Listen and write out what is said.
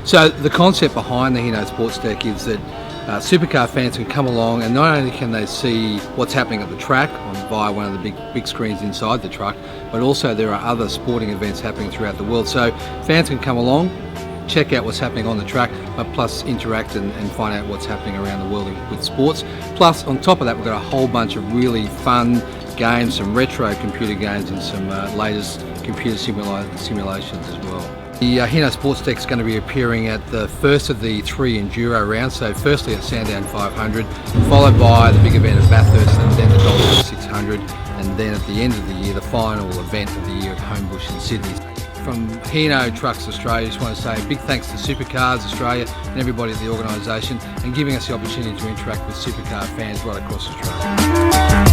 So the concept behind the Hino Sports Deck is that supercar fans can come along, and not only can they see what's happening at the track via one of the big screens inside the truck, but also there are other sporting events happening throughout the world. So fans can come along, check out what's happening on the track, but plus interact and find out what's happening around the world with sports. Plus, on top of that, we've got a whole bunch of really fun games, some retro computer games and some latest computer simulations as well. The Hino Sports Deck is going to be appearing at the first of the 3 enduro rounds. So firstly at Sandown 500, followed by the big event at Bathurst, and then the Gold 600, and then at the end of the year, the final event of the year at Homebush in Sydney. From Hino Trucks Australia, I just want to say a big thanks to Supercars Australia and everybody at the organisation, and giving us the opportunity to interact with supercar fans right across Australia.